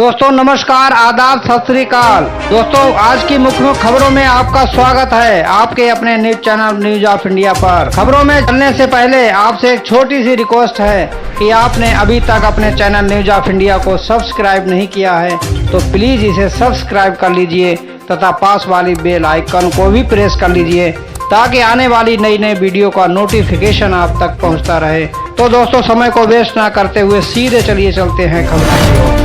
दोस्तों नमस्कार, आदाब, सत श्री अकाल। दोस्तों आज की मुख्य खबरों में आपका स्वागत है आपके अपने news channel news of India पर। खबरों में चलने से पहले आपसे एक छोटी सी रिक्वेस्ट है कि आपने अभी तक अपने चैनल न्यूज ऑफ इंडिया को सब्सक्राइब नहीं किया है तो प्लीज इसे सब्सक्राइब कर लीजिए तथा पास वाली बेल आइकन को भी प्रेस कर लीजिए ताकि आने वाली नई नई वीडियो का नोटिफिकेशन आप तक पहुंचता रहे। तो दोस्तों समय को वेस्ट ना करते हुए सीधे चलिए चलते हैं खबरों की ओर।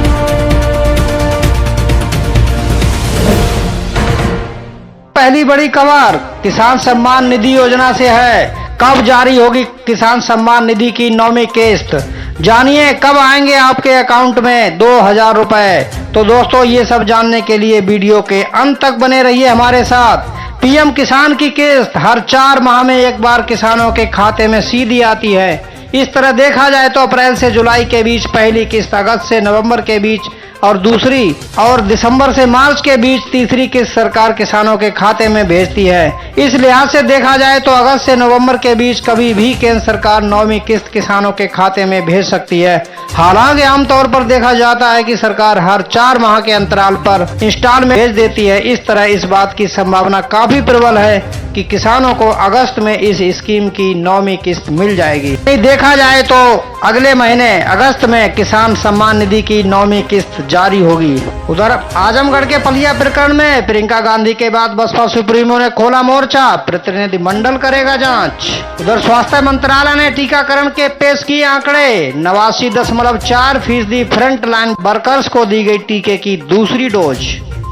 पहली बड़ी खबर किसान सम्मान निधि योजना से है। कब जारी होगी किसान सम्मान निधि की 9वीं किस्त? जानिए कब आएंगे आपके अकाउंट में 2000 रुपए। तो दोस्तों ये सब जानने के लिए वीडियो के अंत तक बने रहिए हमारे साथ। पीएम किसान की किस्त हर 4 माह में एक बार किसानों के खाते में सीधी आती है। इस तरह देखा जाए तो अप्रैल से जुलाई के बीच पहली किस्त, अगस्त से नवंबर के बीच और दूसरी, और दिसंबर से मार्च के बीच तीसरी किस्त सरकार किसानों के खाते में भेजती है। इस लिहाज से देखा जाए तो अगस्त से नवंबर के बीच कभी भी केंद्र सरकार 9वीं किस्त किसानों के खाते में भेज सकती है। हालांकि आमतौर पर देखा जाता है कि सरकार हर 4 माह के अंतराल पर इंस्टॉल में भेज देती है। इस तरह इस बात की संभावना काफी प्रबल है कि किसानों को अगस्त में इस स्कीम की 9वीं किस्त मिल जाएगी। देखा जाए तो अगले महीने अगस्त में किसान सम्मान निधि की 9वीं किस्त जारी होगी। उधर आजमगढ़ के पलिया प्रकरण में प्रियंका गांधी के बाद बसपा सुप्रीमो ने खोला मोर्चा, प्रतिनिधिमंडल करेगा जांच। उधर स्वास्थ्य मंत्रालय ने टीकाकरण के पेश किए आंकड़े। 89.4% फ्रंट लाइन वर्कर्स को दी गई टीके की दूसरी dose.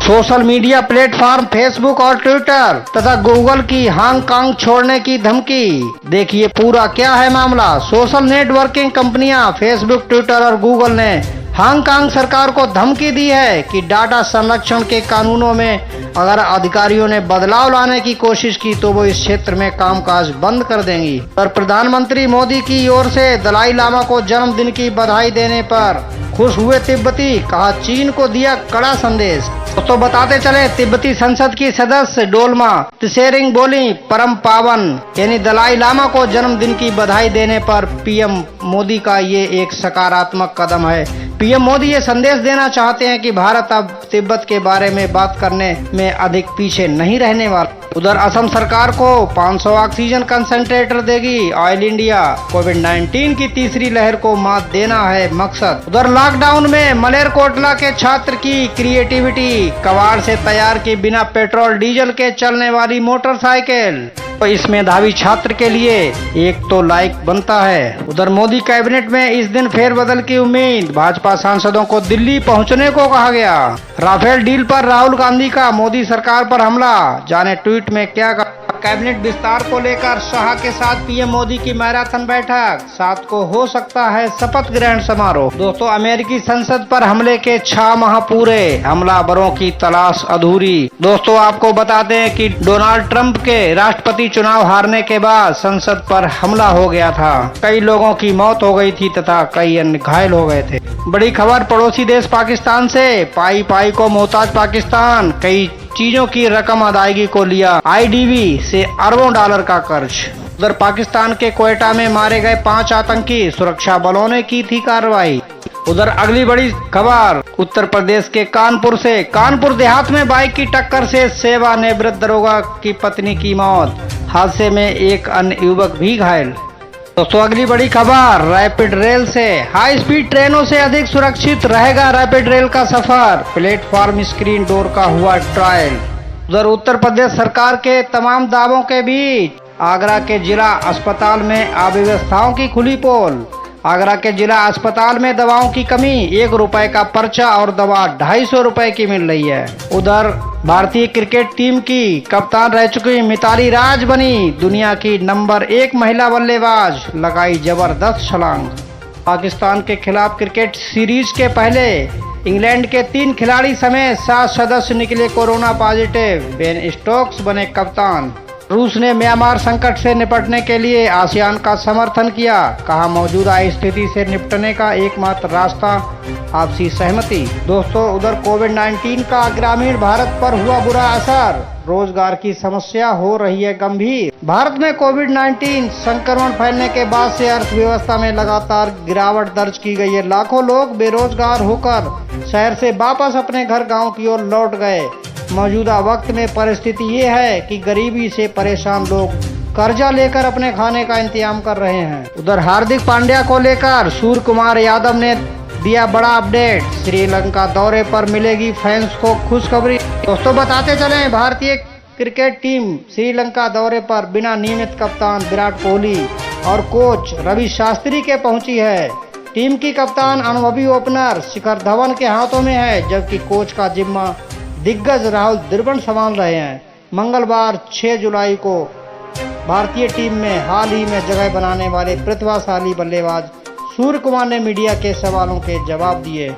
Social media platform Facebook और ट्विटर तथा गूगल की हांगकांग छोड़ने की धमकी। देखिए पूरा क्या है मामला। सोशल नेटवर्किंग कंपनियां फेसबुक, ट्विटर और गूगल ने हांगकांग सरकार को धमकी दी है कि डाटा संरक्षण के कानूनों में अगर अधिकारियों ने बदलाव लाने की कोशिश की तो वो इस क्षेत्र में कामकाज बंद कर देंगी। पर प्रधानमंत्री मोदी की ओर से दलाई लामा को जन्मदिन की बधाई देने पर खुश हुए तिब्बती, कहा चीन को दिया कड़ा संदेश। तो बताते चले तिब्बती संसद की सदस्य डोलमा त्सेरिंग बोली परम पावन यानी दलाई लामा को जन्मदिन की बधाई देने पर पीएम मोदी का ये एक सकारात्मक कदम है। पीएम मोदी ये संदेश देना चाहते हैं कि भारत अब तिब्बत के बारे में बात करने में अधिक पीछे नहीं रहने वाला। उधर असम सरकार को 500 ऑक्सीजन कंसंट्रेटर देगी ऑयल इंडिया। कोविड-19 की तीसरी लहर को मात देना है मकसद। उधर लॉकडाउन में मलेरकोटला के छात्र की क्रिएटिविटी, कबाड़ से तैयार की बिना पेट्रोल डीजल के चलने वाली मोटरसाइकिल। तो इस मेधावी छात्र के लिए एक तो लाइक बनता है। उधर मोदी कैबिनेट में इस दिन फेरबदल की उम्मीद। भाजपा सांसदों को दिल्ली पहुंचने को कहा गया। राफेल डील पर राहुल गांधी का मोदी सरकार पर हमला। जाने ट्वीट में क्या कहा। कैबिनेट विस्तार को लेकर शाह के साथ पीएम मोदी की मैराथन बैठक। 7 को हो सकता है शपथ ग्रहण समारोह। दोस्तों अमेरिकी संसद पर हमले के 6 माह पूरे, हमलावरों की तलाश अधूरी। दोस्तों आपको बताते हैं कि डोनाल्ड ट्रंप के राष्ट्रपति चुनाव हारने के बाद संसद पर हमला हो गया था। कई लोगों की मौत हो गई थी तथा कई अन्य घायल हो गए थे। बड़ी खबर पड़ोसी देश पाकिस्तान से, पाई पाई को मोहताज पाकिस्तान, कई चीजों की रकम अदायगी को लिया आईडीबी से अरबों डॉलर का कर्ज। उधर पाकिस्तान के क्वेटा में मारे गए 5 आतंकी, सुरक्षा बलों ने की थी कार्रवाई। उधर अगली बड़ी खबर उत्तर प्रदेश के कानपुर से, कानपुर देहात में बाइक की टक्कर से सेवानिवृत्त दरोगा की पत्नी की मौत। हादसे में एक अन्य युवक भी घायल। दोस्तों अगली बड़ी खबर रैपिड रेल से, हाई स्पीड ट्रेनों से अधिक सुरक्षित रहेगा रैपिड रेल का सफर। प्लेटफॉर्म स्क्रीन डोर का हुआ ट्रायल। उधर उत्तर प्रदेश सरकार के तमाम दावों के बीच आगरा के जिला अस्पताल में अव्यवस्थाओं की खुली पोल। आगरा के जिला अस्पताल में दवाओं की कमी, 1 रुपए का पर्चा और दवा 250 रुपए की मिल रही है। उधर भारतीय क्रिकेट टीम की कप्तान रह चुकी मिताली राज बनी दुनिया की नंबर 1 महिला बल्लेबाज, लगाई जबरदस्त छलांग। पाकिस्तान के खिलाफ क्रिकेट सीरीज के पहले इंग्लैंड के 3 खिलाड़ी समेत 7 सदस्य निकले कोरोना पॉजिटिव। बेन स्टोक्स बने कप्तान। रूस ने म्यांमार संकट से निपटने के लिए आसियान का समर्थन किया, कहा मौजूदा स्थिति से निपटने का एकमात्र रास्ता आपसी सहमति। दोस्तों, उधर कोविड-19 का ग्रामीण भारत पर हुआ बुरा असर, रोजगार की समस्या हो रही है गंभीर। भारत में कोविड-19 संक्रमण फैलने के बाद से अर्थव्यवस्था में लगातार गिरावट दर्ज की गई है। लाखों लोग बेरोजगार होकर शहर से वापस अपने घर गांव की ओर लौट गए। मौजूदा वक्त में परिस्थिति ये है कि गरीबी से परेशान लोग कर्जा लेकर अपने खाने का इंतजाम कर रहे हैं। उधर हार्दिक पांड्या को लेकर सूर्य कुमार यादव ने दिया बड़ा अपडेट, श्रीलंका दौरे पर मिलेगी फैंस को खुशखबरी। दोस्तों, बताते चलें, भारतीय क्रिकेट टीम श्रीलंका दौरे पर बिना नियमित कप्तान विराट कोहली और कोच रवि शास्त्री के पहुंची है। टीम की कप्तान अनुभवी ओपनर शिखर धवन के हाथों में है, जबकि कोच का जिम्मा दिग्गज राहुल द्रविड़ संभाल रहे हैं। मंगलवार 6 जुलाई को भारतीय टीम में हाल ही में जगह बनाने वाले प्रतिभाशाली बल्लेबाज सूर्य कुमार ने मीडिया के सवालों के जवाब दिए।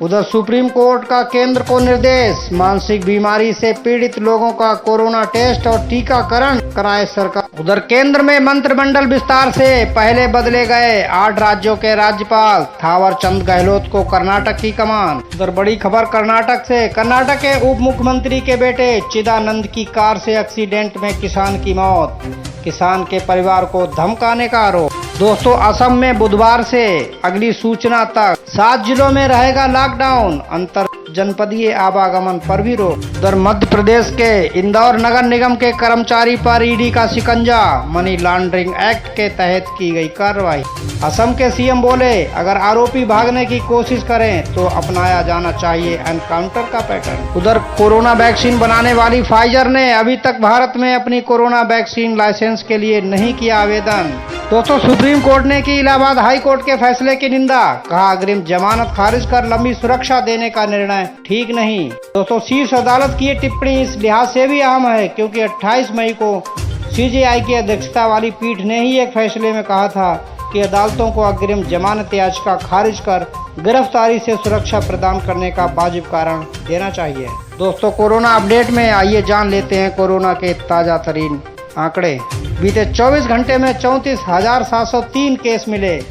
उधर सुप्रीम कोर्ट का केंद्र को निर्देश, मानसिक बीमारी से पीड़ित लोगों का कोरोना टेस्ट और टीकाकरण कराए सरकार। उधर केंद्र में मंत्रिमंडल विस्तार से पहले बदले गए 8 राज्यों के राज्यपाल, थावर चंद गहलोत को कर्नाटक की कमान। उधर बड़ी खबर कर्नाटक से, कर्नाटक के उप मुख्यमंत्री के बेटे चिदानंद की कार से एक्सीडेंट में किसान की मौत, किसान के परिवार को धमकाने का आरोप। दोस्तों, असम में बुधवार से अगली सूचना तक 7 जिलों में रहेगा लॉकडाउन, अंतर जनपदीय आवागमन पर भी रोक। उधर मध्य प्रदेश के इंदौर नगर निगम के कर्मचारी पर ईडी का शिकंजा, मनी लॉन्ड्रिंग एक्ट के तहत की गई कार्रवाई। असम के सीएम बोले, अगर आरोपी भागने की कोशिश करें तो अपनाया जाना चाहिए एनकाउंटर का पैटर्न। उधर कोरोना वैक्सीन बनाने वाली फाइजर ने अभी तक भारत में अपनी कोरोना वैक्सीन लाइसेंस के लिए नहीं किया आवेदन। दोस्तों, सुप्रीम कोर्ट ने की इलाहाबाद हाई कोर्ट के फैसले की निंदा, कहा अग्रिम जमानत खारिज कर लंबी सुरक्षा देने का निर्णय ठीक नहीं। दोस्तों, शीर्ष अदालत की ये टिप्पणी इस लिहाज से भी अहम है क्योंकि 28 मई को सीजेआई की अध्यक्षता वाली पीठ ने ही एक फैसले में कहा था कि अदालतों को अग्रिम जमानत याचिका खारिज कर गिरफ्तारी से सुरक्षा प्रदान करने का वाजिब कारण देना चाहिए। दोस्तों, कोरोना अपडेट में आइए जान लेते हैं कोरोना के ताजा तरीन आंकड़े। बीते 24 घंटे में 34,703 केस मिले,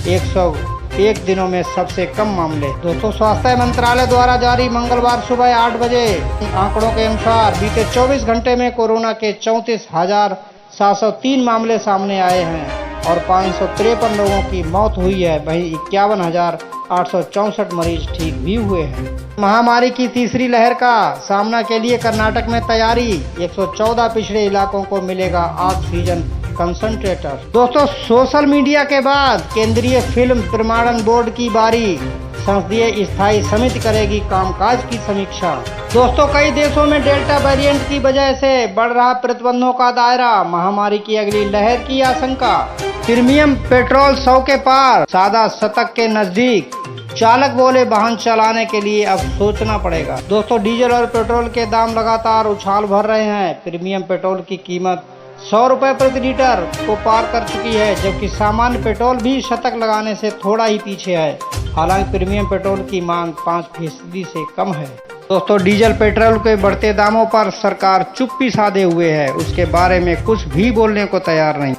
101 दिनों में सबसे कम मामले। दोस्तों, स्वास्थ्य मंत्रालय द्वारा जारी मंगलवार सुबह 8 बजे आंकड़ों के अनुसार बीते 24 घंटे में कोरोना के 34,703 मामले सामने आए हैं और 553 लोगों की मौत हुई है। वहीं 51,864 मरीज ठीक भी हुए हैं। महामारी की तीसरी लहर का सामना के लिए कर्नाटक में तैयारी, 114 पिछड़े इलाकों को मिलेगा ऑक्सीजन कंसंट्रेटर। दोस्तों, सोशल मीडिया के बाद केंद्रीय फिल्म प्रमाणन बोर्ड की बारी, संसदीय स्थायी समिति करेगी कामकाज की समीक्षा। दोस्तों, कई देशों में डेल्टा वेरिएंट की वजह से बढ़ रहा प्रतिबंधों का दायरा, महामारी की अगली लहर की आशंका। प्रीमियम पेट्रोल 100 के पार, सादा शतक के नजदीक, चालक बोले वाहन चलाने के लिए अब सोचना पड़ेगा। दोस्तों, डीजल और पेट्रोल के दाम लगातार उछाल भर रहे हैं। प्रीमियम पेट्रोल की कीमत 100 रुपए प्रति लीटर को पार कर चुकी है, जबकि सामान्य पेट्रोल भी शतक लगाने से थोड़ा ही पीछे है। हालांकि प्रीमियम पेट्रोल की मांग 5% से कम है। दोस्तों, डीजल पेट्रोल के बढ़ते दामों पर सरकार चुप्पी साधे हुए है, उसके बारे में कुछ भी बोलने को तैयार नहीं।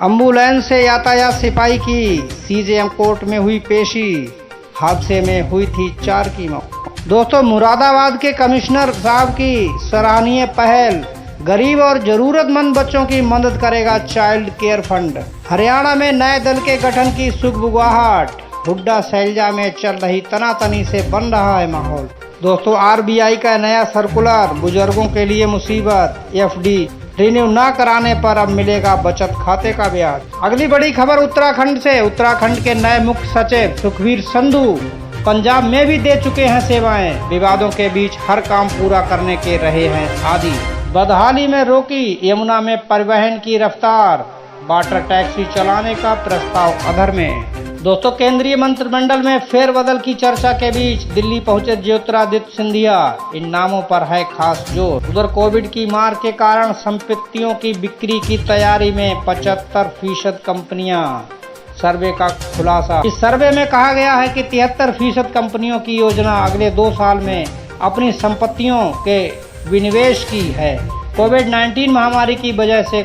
एम्बुलेंस से यातायात सिपाही की सीजेएम कोर्ट में हुई पेशी, हादसे में हुई थी 4 की मौत। दोस्तों, मुरादाबाद के कमिश्नर साहब की सराहनीय पहल, गरीब और जरूरतमंद बच्चों की मदद करेगा चाइल्ड केयर फंड। हरियाणा में नए दल के गठन की सुगबुगाहट, हुड्डा शैलजा में चल रही तनातनी से बन रहा है माहौल। दोस्तों, आरबीआई का नया सर्कुलर, बुजुर्गों के लिए मुसीबत, एफडी रिन्यू न कराने पर अब मिलेगा बचत खाते का ब्याज। अगली बड़ी खबर उत्तराखंड से, उत्तराखंड के नए मुख्य सचिव सुखबीर संधू पंजाब में भी दे चुके हैं सेवाएं, विवादों के बीच हर काम पूरा करने के रहे हैं आदी। बदहाली में रोकी यमुना में परिवहन की रफ्तार, वाटर टैक्सी चलाने का प्रस्ताव अधर में। दोस्तों, केंद्रीय मंत्रिमंडल में फेरबदल की चर्चा के बीच दिल्ली पहुंचे ज्योतिरादित्य सिंधिया, इन नामों पर है खास जोर। उधर कोविड की मार के कारण संपत्तियों की बिक्री की तैयारी में 75% कंपनियां, सर्वे का खुलासा। इस सर्वे में कहा गया है कि 73% कंपनियों की योजना अगले 2 साल में अपनी संपत्तियों के विनिवेश की है। कोविड-19 महामारी की वजह से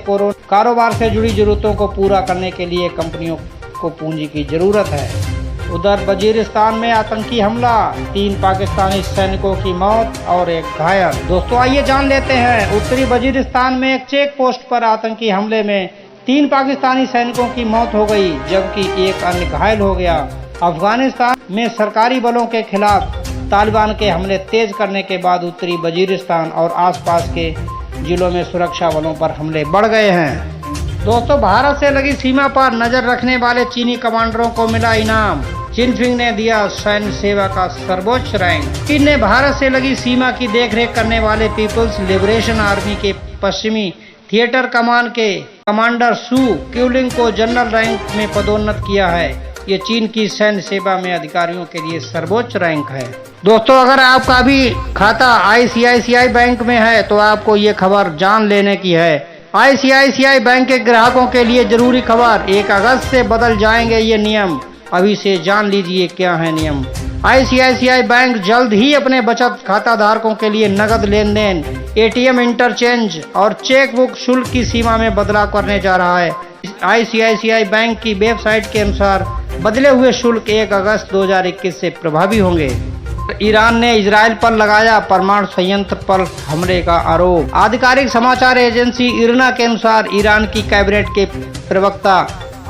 कारोबार से जुड़ी जरूरतों को पूरा करने के लिए कंपनियों को पूंजी की जरूरत है। उधर वजीरिस्तान में आतंकी हमला, 3 पाकिस्तानी सैनिकों की मौत और 1 घायल। दोस्तों आइए जान लेते हैं, उत्तरी वजीरिस्तान में एक चेक पोस्ट पर आतंकी हमले में 3 पाकिस्तानी सैनिकों की मौत हो गई, जबकि 1 अन्य घायल हो गया। अफगानिस्तान में सरकारी बलों के खिलाफ तालिबान के हमले तेज करने के बाद उत्तरी वजीरिस्तान और आसपास के जिलों में सुरक्षा बलों पर हमले बढ़ गए हैं। दोस्तों भारत से लगी सीमा पर नजर रखने वाले चीनी कमांडरों को मिला इनाम। जिनफिंग ने दिया सैन्य सेवा का सर्वोच्च रैंक। चीन ने भारत से लगी सीमा की देखरेख करने वाले पीपुल्स लिबरेशन आर्मी के पश्चिमी थिएटर कमान के कमांडर सू क्यूलिंग को जनरल रैंक में पदोन्नत किया है। ये चीन की सैन्य सेवा में अधिकारियों के लिए सर्वोच्च रैंक है। दोस्तों अगर आपका भी खाता ICICI बैंक में है तो आपको ये खबर जान लेने की है। ICICI बैंक के ग्राहकों के लिए जरूरी खबर, 1 अगस्त से बदल जाएंगे ये नियम। अभी से जान लीजिए क्या है नियम। ICICI बैंक जल्द ही अपने बचत खाता धारकों के लिए नगद लेन देन, ATM इंटरचेंज और चेक बुक शुल्क की सीमा में बदलाव करने जा रहा है। ICICI बैंक की वेबसाइट के अनुसार बदले हुए शुल्क 1 अगस्त 2021 से प्रभावी होंगे। ईरान ने इजराइल पर लगाया परमाणु संयंत्र पर हमले का आरोप। आधिकारिक समाचार एजेंसी इरना के अनुसार ईरान की कैबिनेट के प्रवक्ता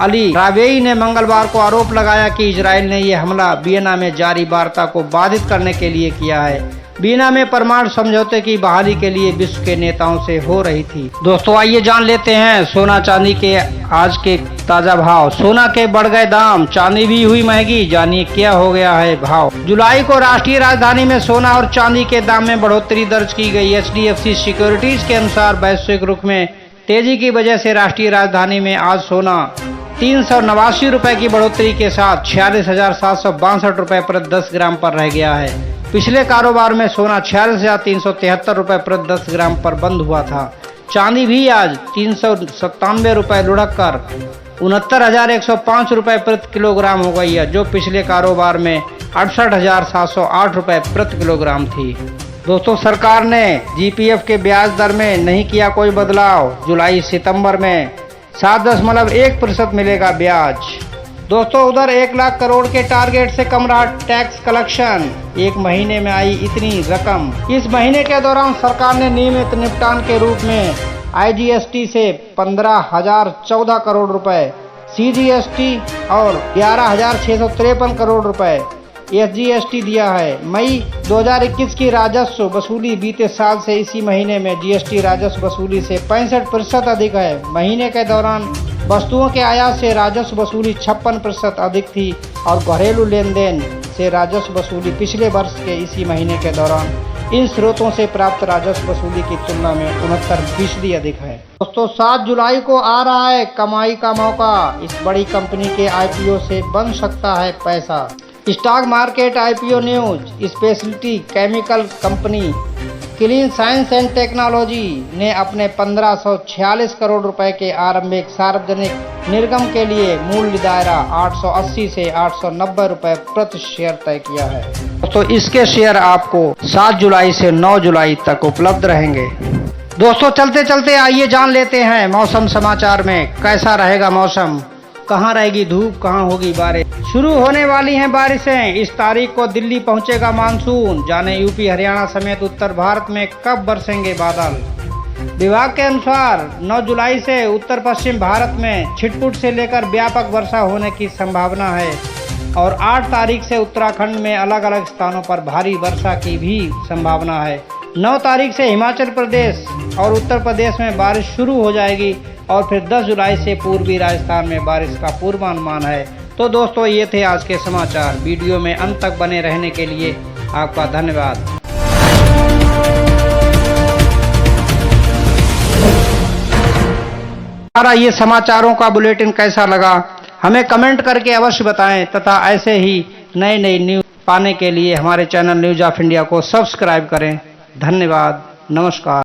अली राबेई ने मंगलवार को आरोप लगाया कि इजराइल ने यह हमला वियना में जारी वार्ता को बाधित करने के लिए किया है। वियना में परमाणु समझौते की बहाली के लिए विश्व के नेताओं से हो रही थी। दोस्तों आइए जान लेते हैं सोना चांदी के आज के ताजा भाव। सोना के बढ़ गए दाम, चांदी भी हुई महंगी, जानिए क्या हो गया है भाव। जुलाई को राष्ट्रीय राजधानी में सोना और चांदी के दाम में बढ़ोतरी दर्ज की गई। HDFC सिक्योरिटीज के अनुसार वैश्विक रुख में तेजी की वजह से राष्ट्रीय राजधानी में आज सोना 389 रुपए की बढ़ोतरी के साथ 46,762 रुपए प्रति 10 ग्राम पर रह गया है। पिछले कारोबार में सोना 46,373 रुपए प्रति 10 ग्राम पर बंद हुआ था। चांदी भी आज 397 रुपए लुढ़क कर 69,105 रुपए प्रति किलोग्राम हो गई है, जो पिछले कारोबार में 68,708 रुपए प्रति किलोग्राम थी। दोस्तों सरकार ने GPF के ब्याज दर में नहीं किया कोई बदलाव। जुलाई सितंबर में 7.1% मिलेगा ब्याज। दोस्तों उधर 1 लाख करोड़ के टारगेट से कम रहा टैक्स कलेक्शन। 1 महीने में आई इतनी रकम। इस महीने के दौरान सरकार ने नियमित निपटान के रूप में IGST से 15,014 करोड़ रुपए, CGST और 11,653 करोड़ रुपए SGST दिया है। मई 2021 की राजस्व वसूली बीते साल से इसी महीने में GST राजस्व वसूली से 65% अधिक है। महीने के दौरान वस्तुओं के आयात से राजस्व वसूली 56% अधिक थी और घरेलू लेन देन से राजस्व वसूली पिछले वर्ष के इसी महीने के दौरान इन स्रोतों से प्राप्त राजस्व वसूली की तुलना में 69% अधिक है। दोस्तों 7 जुलाई को आ रहा है कमाई का मौका। इस बड़ी कंपनी के IPO से बन सकता है पैसा। Stock market IPO news. Speciality chemical company clean science and technology ने अपने 1546 करोड़ रुपए के आरंभिक सार्वजनिक निर्गम के लिए मूल्य दायरा 880 से 890 रुपए प्रति शेयर तय किया है। तो इसके शेयर आपको 7 जुलाई से 9 जुलाई तक उपलब्ध रहेंगे। दोस्तों चलते चलते आइए जान लेते हैं मौसम समाचार में कैसा रहेगा मौसम, कहाँ रहेगी धूप, कहाँ होगी बारिश। शुरू होने वाली हैं बारिशें। इस तारीख को दिल्ली पहुंचेगा मानसून। जाने यूपी हरियाणा समेत उत्तर भारत में कब बरसेंगे बादल। विभाग के अनुसार 9 जुलाई से उत्तर पश्चिम भारत में छिटपुट से लेकर व्यापक वर्षा होने की संभावना है और 8 तारीख से उत्तराखंड में अलग अलग स्थानों पर भारी वर्षा की भी संभावना है। 9 तारीख से हिमाचल प्रदेश और उत्तर प्रदेश में बारिश शुरू हो जाएगी और फिर 10 जुलाई से पूर्वी राजस्थान में बारिश का पूर्वानुमान है। तो दोस्तों ये थे आज के समाचार। वीडियो में अंत तक बने रहने के लिए आपका धन्यवाद। हमारा ये समाचारों का बुलेटिन कैसा लगा हमें कमेंट करके अवश्य बताएं तथा ऐसे ही नई नई न्यूज पाने के लिए हमारे चैनल न्यूज ऑफ इंडिया को सब्सक्राइब करें। धन्यवाद, नमस्कार।